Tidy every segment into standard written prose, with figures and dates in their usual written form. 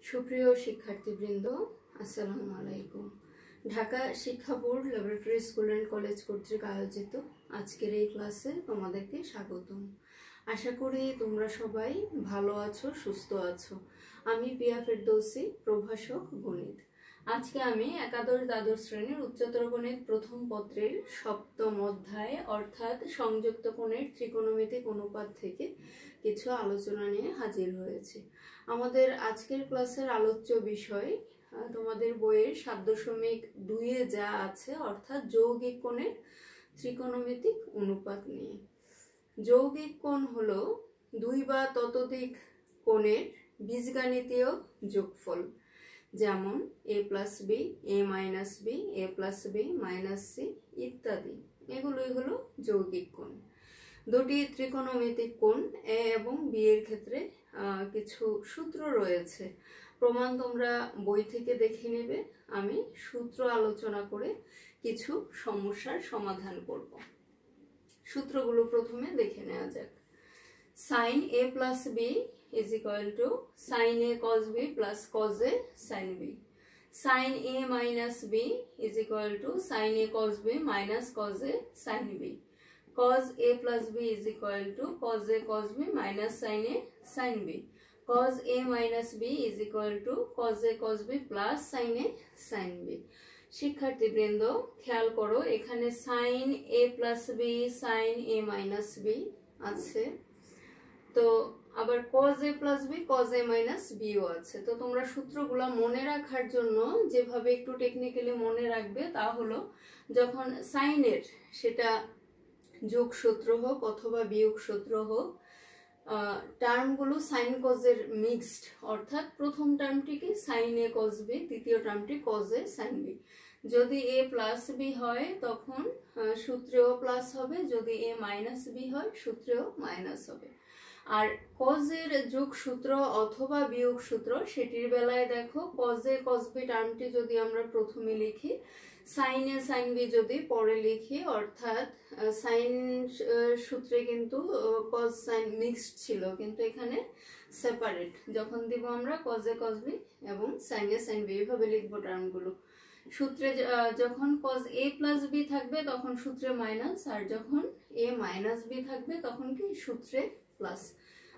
সুপ্রিয় শিক্ষার্থীবৃন্দ, আসসালামু আলাইকুম। ঢাকা শিক্ষা board laboratory school and college কর্তৃক আয়োজিত আজকের এই ক্লাসে তোমাদেরকে স্বাগতম। আশা করি তোমরা সবাই ভালো আছো, সুস্থ আছো। আমি পিয়া ফেরদৌসি, প্রভাষক গণিত। আজকে আমি একাদশ দ্বাদশ শ্রেণীর উচ্চতর গণিত প্রথম পত্রের সপ্তম অধ্যায় অর্থাৎ সংযুক্ত কোণের ত্রিকোণমিতিক অনুপাত থেকে কিছু আলোচনা নিয়ে হাজির হয়েছি। আমাদের আজকের ক্লাসের আলোচ্য বিষয় তোমাদের বইয়ের 7.2-এ যা আছে অর্থাৎ যৌগিক কোণের ত্রিকোণমিতিক অনুপাত নিয়ে। যৌগিক কোণ হলো দুই বা ততোধিক কোণের বীজগাণিতীয় যোগফল, যেমন a plus B, a minus B, a plus B minus C ইত্যাদি। এগুলোই হলো যৌগিক কোণ। দুটি ত্রিকোণমিতিক কোণ এ এবং বি এর ক্ষেত্রে কিছু সূত্র রয়েছে, প্রমাণ তোমরা বই থেকে দেখে নেবে। আমি সূত্র আলোচনা করে কিছু সমস্যার সমাধান করব। সূত্রগুলো প্রথমে দেখে নেওয়া যাক। sin a plus b is equal to sin a cos b plus cos a sin b. Sin a minus b is equal to sin a cos b minus cos a sin b. Cos a plus b is equal to cos a cos b minus sin a sin b. Cos a minus b is equal to cos a cos b plus sin a sin b. শিক্ষার্থীবৃন্দ খেয়াল করো, এখানে sin a plus b, sin a minus b আছে, তো আবার cos a plus b, cos a minus b ও আছে। তো তোমরা সূত্রগুলো মনে রাখার জন্য যেভাবে একটু টেকনিক্যালি মনে রাখবে তা হলো, যখন সাইনের সেটা যোগ সূত্র হোক অথবা বিয়োগ সূত্র হোক, টার্মগুলো সাইন কজের মিক্সড, অর্থাৎ প্রথম টার্মটিকে সাইন এ কজ বি, দ্বিতীয় টার্মটি কজ এ সাইন বি। যদি এ প্লাস বি হয় তখন সূত্রেও প্লাস হবে, যদি এ মাইনাস বি হয় সূত্রেও মাইনাস হবে। আর কজের যোগ সূত্র অথবা বিয়োগ সূত্র সেটির বেলায় দেখো, কজ এ কজ বি টার্মটি যদি আমরা প্রথমে লিখি, সাইন এ সাইন বি যদি পরে লিখি, অর্থাৎ সাইন সূত্রে কিন্তু কজ সাইন মিক্সড ছিল, কিন্তু এখানে সেপারেট। যখন দিব আমরা কজ এ কজ বি এবং সাইন এ সাইন বি, এইভাবে লিখবো টার্মগুলো। সূত্রে যখন কজ এ প্লাস বি থাকবে তখন সূত্রে মাইনাস, আর যখন এ মাইনাস বি থাকবে তখন কি সূত্রে প্লাস।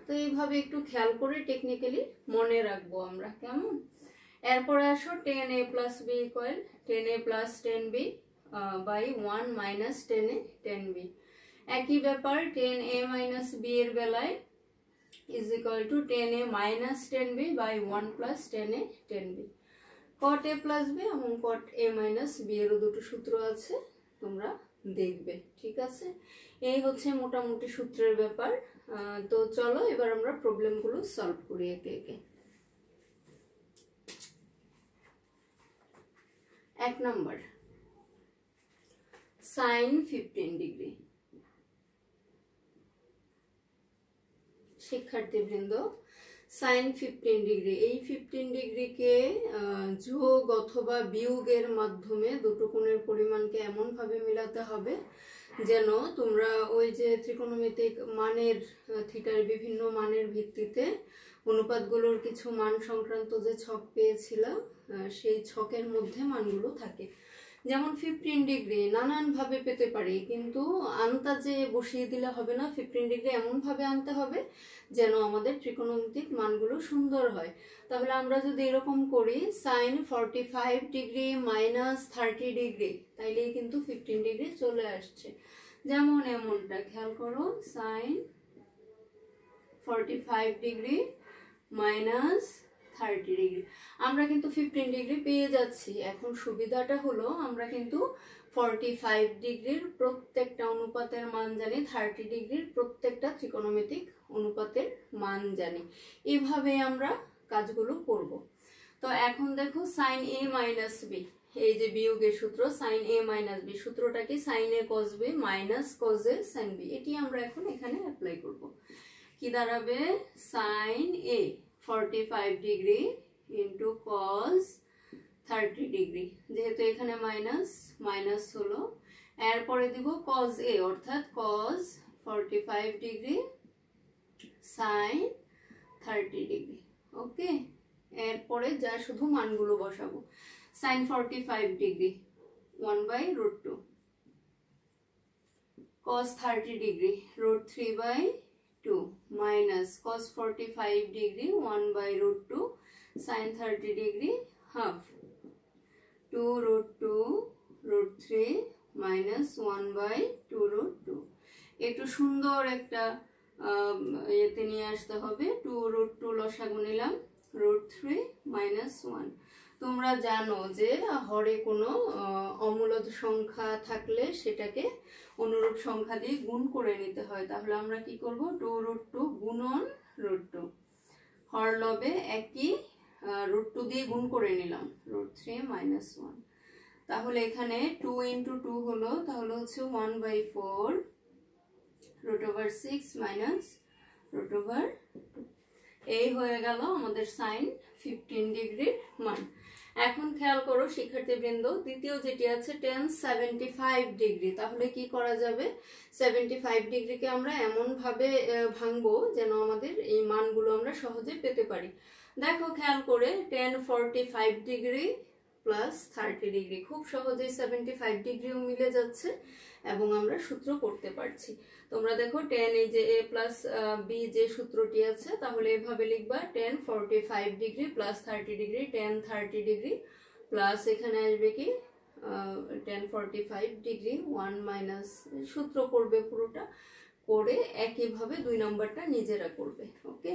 তো এইভাবে একটু খেয়াল করে টেকনিক্যালি মনে রাখবো আমরা, কেমন? এরপরে আসো tan a plus b equal tan a plus 10b by 1 minus tan a 10b। একই ব্যাপার tan a minus b এর বেলায় is equal to tan a minus 10b by 1 plus tan a 10b। cot a plus b এবং cot a minus b এরও দুটো সূত্র আছে, তোমরা দেখবে, ঠিক আছে? এই হচ্ছে মোটামুটি সূত্রের ব্যাপার। তো চলো এবার আমরা প্রবলেমগুলো সলভ করি একে একে। 1 নম্বর, sin 15 ডিগ্রি। শিক্ষার্থীবৃন্দ, sin 15 ডিগ্রি, এই 15 ডিগ্রিকে যোগ অথবা বিয়োগের মাধ্যমে দুটো কোণের পরিমাণকে এমন ভাবে মিলাতে হবে যেন তোমরা ওই যে ত্রিকোণমিতিক মানের থিটার বিভিন্ন মানের ভিত্তিতে অনুপাতগুলোর কিছু মান সংক্রান্ত যে ছক পেয়েছিল, সেই ছকের মধ্যে মানগুলো থাকে। যেমন 15 ডিগ্রি নানান ভাবে পেতে পারি, কিন্তু আন্দাজে বসিয়ে দিলে হবে না। 15 ডিগ্রি এমন ভাবে আনতে হবে যেন আমাদের ত্রিকোণমিতিক মানগুলো সুন্দর হয়। তাহলে আমরা যদি এরকম করি sin 45 ডিগ্রি মাইনাস 30 ডিগ্রি, তাইলেই কিন্তু 15 ডিগ্রি চলে আসছে। যেমন এমনটা খেয়াল করো, sin 45 ডিগ্রি মাইনাস 30 ডিগ্রি, আমরা কিন্তু 15 ডিগ্রি পেয়ে যাচ্ছি। এখন সুবিধাটা হলো আমরা কিন্তু 45 ডিগ্রির প্রত্যেকটা অনুপাতের মান জানি, 30 ডিগ্রির প্রত্যেকটা ত্রিকোণমিতিক অনুপাতের মান জানি। এইভাবে আমরা কাজগুলো করব। তো এখন দেখো sin a মাইনাস বি, এই যে বিয়োগের সূত্র sin a মাইনাস বি, সূত্রটা কি sin a cos b minus cos a sin b, এটি আমরা এখন এখানে অ্যাপ্লাই করব। কি দাঁড়াবে? sin a 45 degree into cos 30 degree, যেহেতু এখানে মাইনাস মাইনাস হলো, এরপরে দিব cos a অর্থাৎ cos 45 ডিগ্রি sin 30 ডিগ্রি। ওকে, এরপরে যা শুধু মানগুলো বসাবো। sin 45 degree 1/√2, cos 30 degree √3/2 minus cos 45 degree 1/√2 sin 30 degree half 2√2 √3 minus 1/2√2। একটু সুন্দর একটা এতে নিয়ে আসতে হবে। 2√2 লসাগু নিলাম, √3 মাইনাস 1। তোমরা জানো যে হরে কোনো অমূলদ সংখ্যা থাকলে সেটাকে অনুরূপ সংখ্যা দিয়ে গুণ করে নিতে হয়। তাহলে আমরা কি করব, 2√2 গুণন √2, হর লবে একই √2 দিয়ে গুণ করে নিলাম, √3 মাইনাস 1। তাহলে এখানে 2 × 2 হলো, তাহলে হচ্ছে 1/4 √6 মাইনাস √2। এই হয়ে গেল আমাদের sin 15 ডিগ্রির মান। এখন খেয়াল করো শিক্ষার্থীবৃন্দ, দ্বিতীয় যেটি আছে tan 75 ডিগ্রি। তাহলে কি করা যাবে, 75 ডিগ্রিকে আমরা এমন ভাবে ভাঙবো যেন আমাদের এই মানগুলো আমরা সহজে পেতে পারি। দেখো খেয়াল করে, tan 45 ডিগ্রি প্লাস 30 ডিগ্রি, খুব সহজেই 75 ডিগ্রিও মিলে যাচ্ছে এবং আমরা সূত্র করতে পারছি। তোমরা দেখো tan এই যে a প্লাস b যে সূত্রটি আছে, তাহলে এভাবে লিখবা tan 45 degree plus 30 degree tan 30 degree plus এখানে আসবে কি tan 45 ডিগ্রি 1 মাইনাস, সূত্র করবে পুরোটা, করে একইভাবে 2 নম্বরটা নিজেরা করবে। ওকে,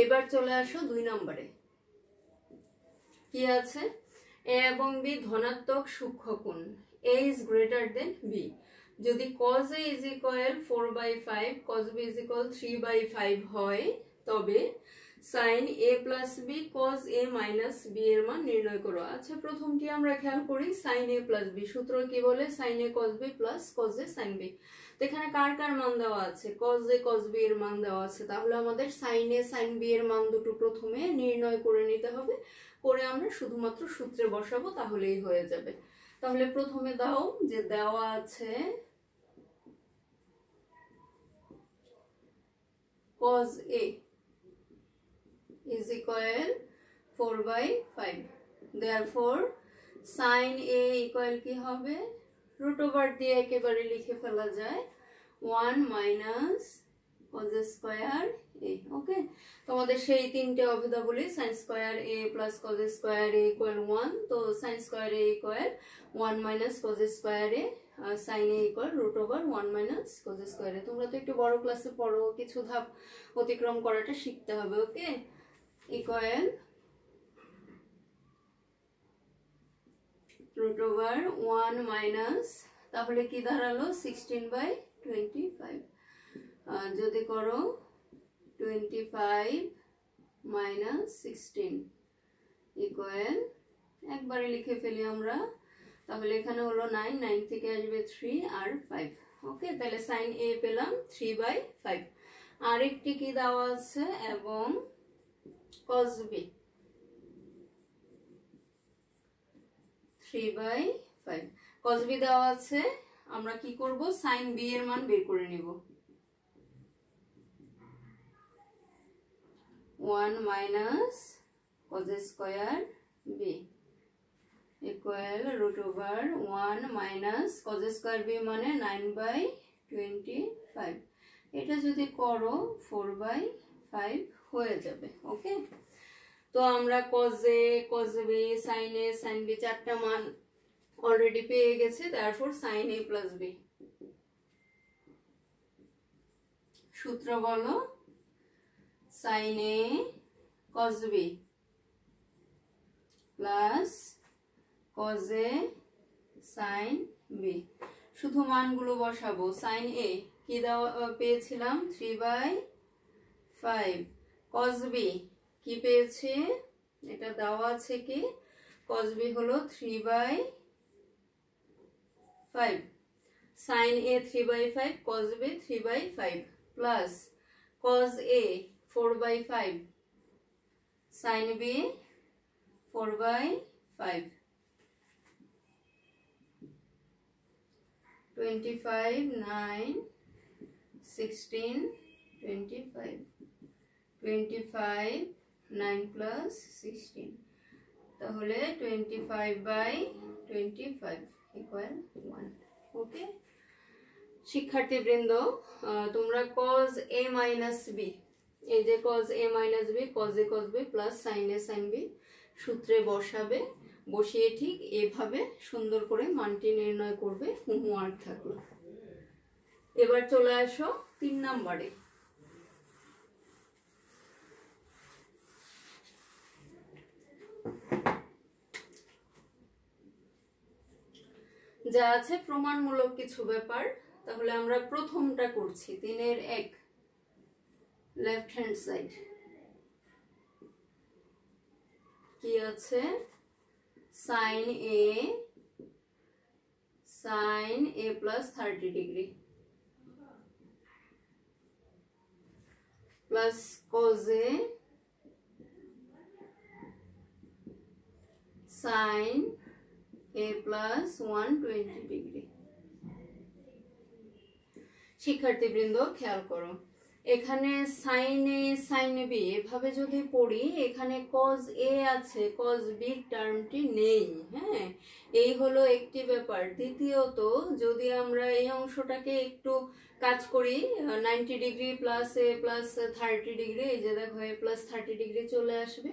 এবার চলে আসো 2 নম্বরে। কি আছে, a এবং b ধনাত্মক সূক্ষ্মকোণ, a is greater than b। যদি cos a is equal 4/5 cos b is equal 3/5 হয়, তবে sin a plus b cos a minus b এর মান নির্ণয় করো। আচ্ছা, প্রথমটি আমরা খেয়াল করি, sin a plus b সূত্র কি বলে, sin a cos b plus cos a sin b। তো এখানে কার কার মান দেওয়া আছে, cos a cos b এর মান দেওয়া আছে, তাহলে আমাদের sin a sin b এর মান দুটো প্রথমে নির্ণয় করে নিতে হবে, করে আমরা শুধুমাত্র সূত্রে বসাবো, তাহলেই হয়ে যাবে। তাহলে প্রথমে দাও যে দেওয়া আছে cos a is equal 4/5, therefore sin a equal কি হবে, √ দিয়ে একেবারে লিখে ফেলা যায় 1 মাইনাস cos স্কয়ার a। ওকে, তোমাদের সেই তিনটে অভেদাবলী sin square a plus cos square a equal 1, তো sin square a equal 1 minus cos square a, sin a equal √1 minus cos square a। তোমরা তো একটু বড় ক্লাসে পড়ো, কিছু ধাপ অতিক্রম করাটা শিখতে হবে। ওকে, ইকুয়াল √1 মাইনাস, তাহলে কি দাঁড়ালো 16/25। যদি করো 25 মাইনাস 16 ইকুয়াল, একবারে লিখে ফেলি আমরা, তাহলে এখানে হলো 9, 9 থেকে আসবে 3 আর 5। ওকে, তাহলে sin a পেলাম 3/5। আরেকটি কি দেওয়া আছে, এবং cos b 3/5। cos b দেওয়া আছে, আমরা কি করব, sin b এর মান বের করে নিব, 1 minus cos square b equal √1 minus cos square b মানে 9/25। এটা যদি করো 4/5 হয়ে যাবে। ওকে, তো আমরা cos a cos b sin a sin b চারটা মান অলরেডি পেয়ে গেছি, therefore sin a plus b। সূত্র বলো, sin a cos b plus cos a sin b, শুধু মানগুলো বসাবো। sin a কি দেওয়া পেয়েছিলাম 3/5, cos b কি পেয়েছে, এটা দেওয়া আছে কি, cos b হলো 3/5, sin a 3/5 cos b 3/5 plus cos a 4/5 sin b 4/5। 25, 9, 16, 25, 25, 9 plus 16, তাহলে 25/25 equal 1. ওকে শিক্ষার্থীবৃন্দ, তোমরা cos a minus b, এই যে cos a minus b, cos a cos b plus sin a sin b সূত্রে বসাবে, বসিয়ে ঠিক এভাবে সুন্দর করে মানটি নির্ণয় করবে। হোমওয়ার্ক থাকলো। এবার চলে আসো 3 নম্বরে। যা আছে প্রমাণমূলক কিছু ব্যাপার। তাহলে আমরা প্রথমটা করছি 3-এর 1, লেফট হ্যান্ড সাইড। কি আছে? sin a plus 30 degree plus cos a sin a plus 120 degree। শিক্ষার্থীবৃন্দ খেয়াল করো, এখানে sin a sin b এভাবে যদি পড়ি, এখানে cos a আছে, cos b টার্মটি নেই। হ্যাঁ, এই হলো একটি ব্যাপার। দ্বিতীয়ত, যদি আমরা এই অংশটাকে একটু কাজ করি 90 degree plus a plus 30 degree, এই যে দেখো a প্লাস 30 ডিগ্রি চলে আসবে।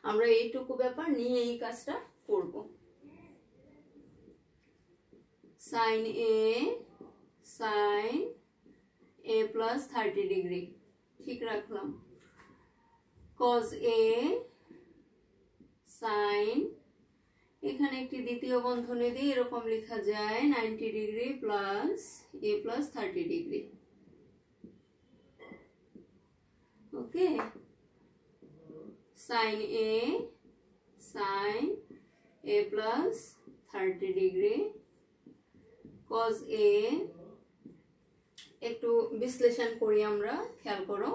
আমরা এইটুকু ব্যাপার নিয়ে এই কাজটা করব। sin a plus 30 ডিগ্রি ঠিক রাখলাম। cos a sin, এখানে একটি দ্বিতীয় বন্ধনী দিয়ে এরকম লেখা যায় 90 degree plus a plus 30 degree. Okay, sin a plus 30 degree cos a, একটু বিশ্লেষণ করি আমরা। খেয়াল করো,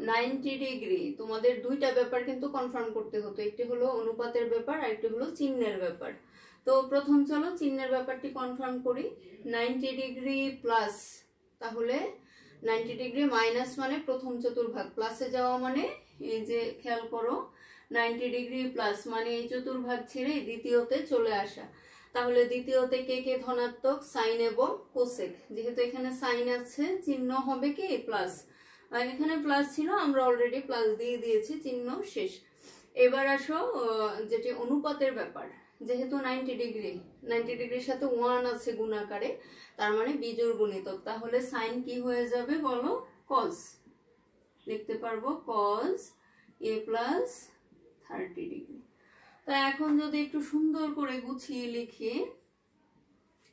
90 ডিগ্রি তোমাদের দুইটা ব্যাপার কিন্তু কনফার্ম করতে হতো, একটি হলো অনুপাতের ব্যাপার আর একটি হলো চিহ্নের ব্যাপার। তো প্রথম চলো চিহ্নের ব্যাপারটি কনফার্ম করি। 90 ডিগ্রি প্লাস, তাহলে 90 ডিগ্রি মাইনাস মানে প্রথম চতুর্ভাগ, প্লাসে যাওয়া মানে এই যে খেয়াল করো 90 ডিগ্রি প্লাস মানে এই চতুর্ভাগ ছেড়ে দ্বিতীয়তে চলে আসা। তাহলে দ্বিতীয়তে কে কে ধনাত্মক? সাইন এবং কোসেক। যেহেতু এখানে সাইন আছে, চিহ্ন হবে কি প্লাস, আর এখানে প্লাস ছিল, আমরা অলরেডি প্লাস দিয়ে দিয়েছি, চিহ্ন শেষ। এবার আসো যেটি অনুপাতের ব্যাপার। যেহেতু 90 ডিগ্রির সাথে 1 আছে গুণাকারে, তার মানে বিজোড় গুণিতক। তাহলে সাইন কি হয়ে যাবে বলো? কজ। লিখতে পারবো cos a plus 30 ডিগ্রি। তো এখন যদি একটু সুন্দর করে গুছিয়ে লিখি,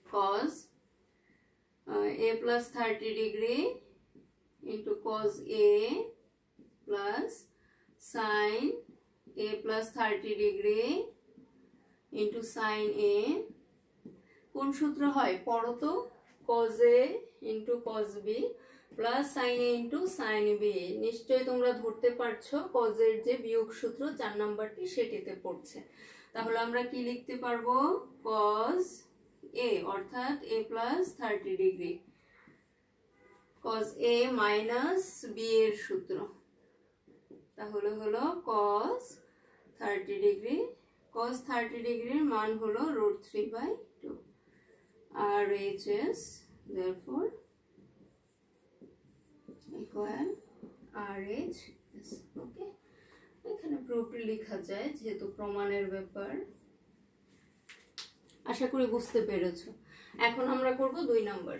cos a plus 30 degree into cos a plus sin a plus 30 degree into sin a। কোন সূত্র হয় পড়ো তো? cos a into cos b plus sin a into sin b। নিশ্চয়ই তোমরা ধরতে পারছো cos এর যে বিয়োগ সূত্র 4 নাম্বারটি সেটিতে পড়ছে। তাহলে আমরা কি লিখতে পারবো? cos a অর্থাৎ a plus 30 degree cos a minus b এর সূত্র, তাহলে হলো cos 30 ডিগ্রি। cos 30 ডিগ্রির মান হলো √3/2 RHS, therefore equal RHS। ওকে, এখানে প্রুফটি লেখা যায় যেহেতু প্রমাণের ব্যাপার। আশা করি বুঝতে পেরেছো। এখন আমরা করব 2 number.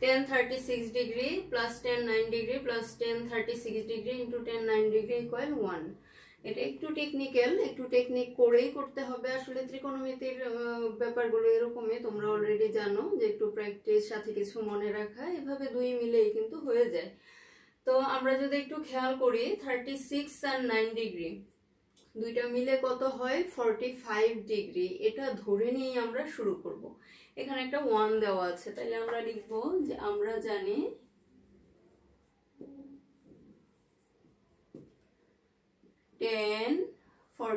tan 36 degree plus tan 9 degree plus tan 36 degree into tan 9 degree equal 1। এটা একটু টেকনিক্যাল, একটু টেকনিক করেই করতে হবে। আসলে ত্রিকোণমিতির ব্যাপারগুলো এরকমই, তোমরা অলরেডি জানো যে একটু প্র্যাকটিস সাথে কিছু মনে রাখা, এভাবে দুই মিলেই কিন্তু হয়ে যায়। তো আমরা যদি একটু খেয়াল করি 36 আর 9 ডিগ্রি দুইটা মিলে কত হয়? 45 ডিগ্রি। এটা ধরে নিয়ে আমরা শুরু করব। এখানে একটা 1 দেওয়া আছে, তাহলে আমরা লিখব যে আমরা জানি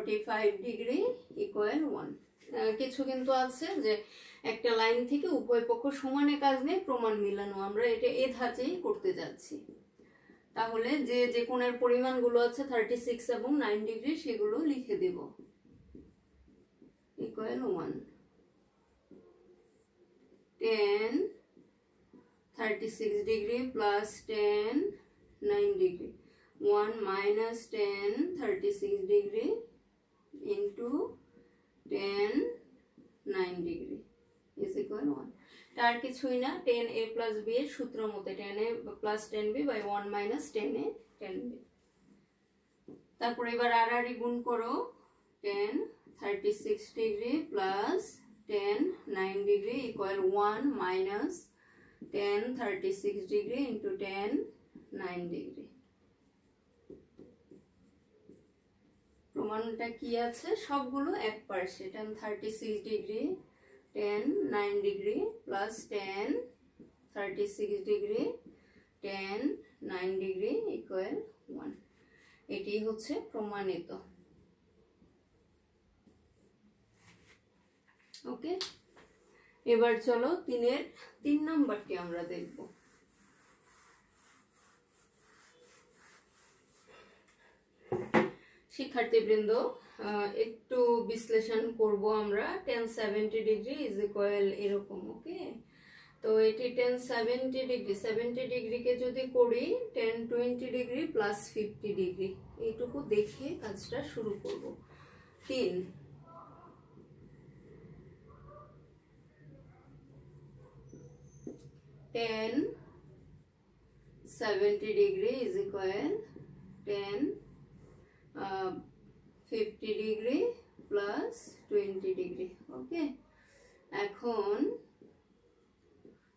45 ডিগ্রি ইকুয়াল 1। কিছু কিন্তু আছে যে একটা লাইন থেকে উভয় পক্ষ সমানে কাজ নিয়ে প্রমাণ মিলানো, আমরা এটা এ ধাঁচেই করতে যাচ্ছি। তাহলে যে যে কোণের পরিমাণগুলো আছে 36 এবং 9 ডিগ্রি সেগুলো লিখে দেব। Equal 1 10 36 degree plus 10 9 degree 1 minus 10 36 degree into 10 9 degree is equal 1। তার কিছুই না, 10a প্লাস b এর সূত্র মতে 10a plus 10b by 1 minus 10a 10b। তারপর এবার আড়াআড়ি গুণ করো, 10 36 degree plus 10 9 degree equal 1 minus 10 36 degree into 10 9 degree. প্রমাণটা কি আছে? সবগুলো এক পার্শ্বে, 10 36 degree 10 9 degree plus 10 36 degree 10 9 degree equal 1। এটি হচ্ছে প্রমাণিত। ওকে, এবার চলো 3 নাম্বারটি আমরা দেখব। শিক্ষার্থীবৃন্দ, একটু বিশ্লেষণ করব আমরা। 10 70 ডিগ্রি ইজ ইকুয়াল এরকম। ওকে, তো এটি 10 70 ডিগ্রি 70 ডিগ্রিকে যদি করি 10 20 ডিগ্রি প্লাস 50 ডিগ্রি, এইটুকু দেখে কাজটা শুরু করব। 3 10 70 degree is equal 10 50 degree plus 20 degree. Okay, এখন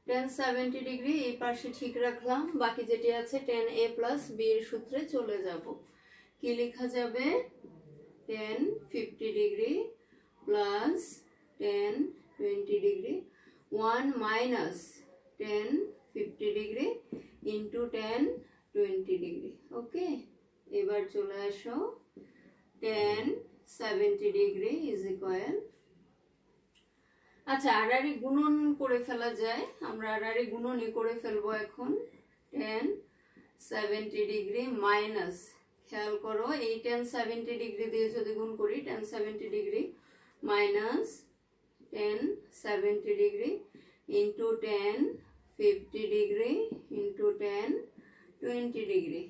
10 70 ডিগ্রি এই পাশে ঠিক রাখলাম, বাকি যেটি আছে 10a প্লাস b এর সূত্রে চলে যাব। কি লেখা যাবে? 10 50 degree plus 10 20 degree 1 minus 10 50 degree into 10 20 degree. Okay, এবার চলে আসো 10 70 ডিগ্রি ইজ ইকুয়াল, আচ্ছা আড়াআড়ি গুণন করে ফেলা যায়, আমরা আড়াআড়ি গুণনই করে ফেলবো এখন। 10 70 ডিগ্রি মাইনাস, খেয়াল করো এই 10 70 ডিগ্রি দিয়ে যদি গুণ করি 10 70 degree minus 10 70 degree into 10 50 degree into 10 20 degree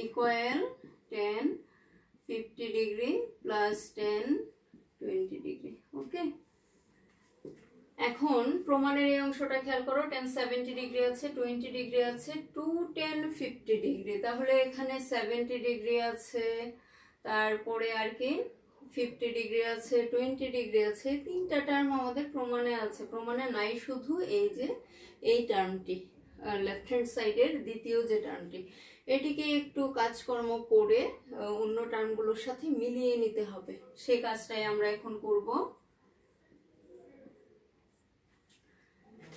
equal 10 50 degree plus 10 20 degree. Okay, এখন প্রমাণের এই অংশটা খেয়াল করো, 10 70 ডিগ্রি আছে 20 ডিগ্রি আছে 2 10 50 ডিগ্রি, তাহলে এখানে 70 ডিগ্রি আছে, তারপরে আর কি 50 ডিগ্রি আছে 20 ডিগ্রি আছে, তিনটা টার্ম আমাদের প্রমাণে আছে। প্রমাণে নাই শুধু এই যে এই টার্মটি, লেফট হ্যান্ড সাইডের দ্বিতীয় যে টার্মটি, এটিকে একটু কাজকর্ম করে অন্য টার্মগুলোর সাথে মিলিয়ে নিতে হবে, সেই কাজটাই আমরা এখন করব।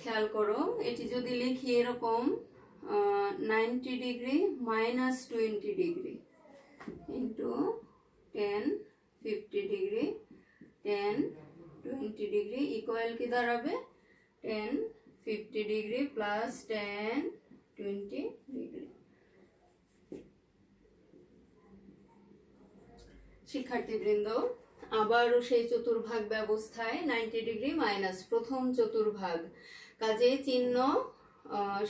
খেয়াল করো, এটি যদি লিখি এরকম 90 degree minus 20 degree into 10 50 degree 10 20 degree equal কি দাঁড়াবে? 10 50 ডিগ্রি প্লাস 10 20 ডিগ্রি। শিক্ষার্থীবৃন্দ, আবারও সেই চতুর্ভাগ ব্যবস্থায় 90 ডিগ্রি মাইনাস প্রথম চতুর্ভাগ, কাজে চিহ্ন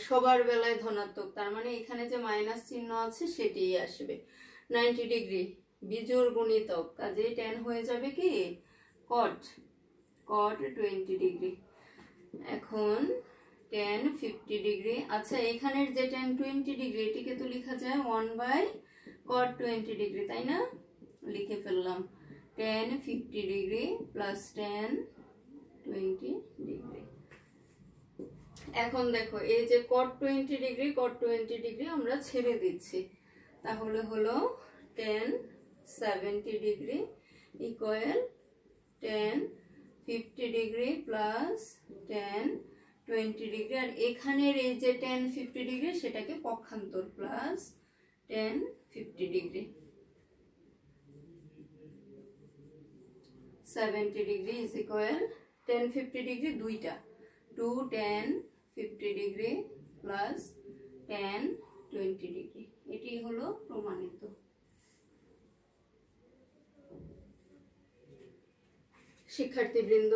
সবার বেলায় ধনাত্মক, তার মানে এখানে যে মাইনাস চিহ্ন আছে সেটিই আসবে। 90 ডিগ্রি বিজোড় গুণিতক, কাজে 10 হয়ে যাবে কি cot 20 ডিগ্রি। এখন 10 50 ডিগ্রি, আচ্ছা এখানের যে 10 20 ডিগ্রি এটিকে তো লেখা যায় 1 বাই cot 20 ডিগ্রি, তাই না? লিখে ফেললাম 10 50 ডিগ্রি প্লাস 10 20 ডিগ্রি। এখন দেখো এই যে cot 20 ডিগ্রি আমরা ছেড়ে দিচ্ছি, তাহলে হলো 10 70 degree equal 10 50 degree plus 10 20 degree, আর এখানের এই যে 10 50 ডিগ্রি সেটাকে পক্ষান্তর plus 10 50 degree. 70 degree is equal tan 50 degree দুইটা 2 tan 50 degree plus tan 20 degree. এটি হলো প্রমাণিত। শিক্ষার্থীবৃন্দ,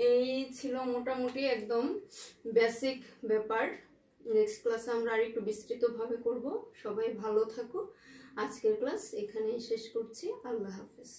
এই ছিল মোটামুটি একদম বেসিক ব্যাপার। নেক্সট ক্লাসে আমরা আর একটু বিস্তৃতভাবে করব। সবাই ভালো থাকো। আজকের ক্লাস এখানেই শেষ করছি। আল্লাহ হাফেজ।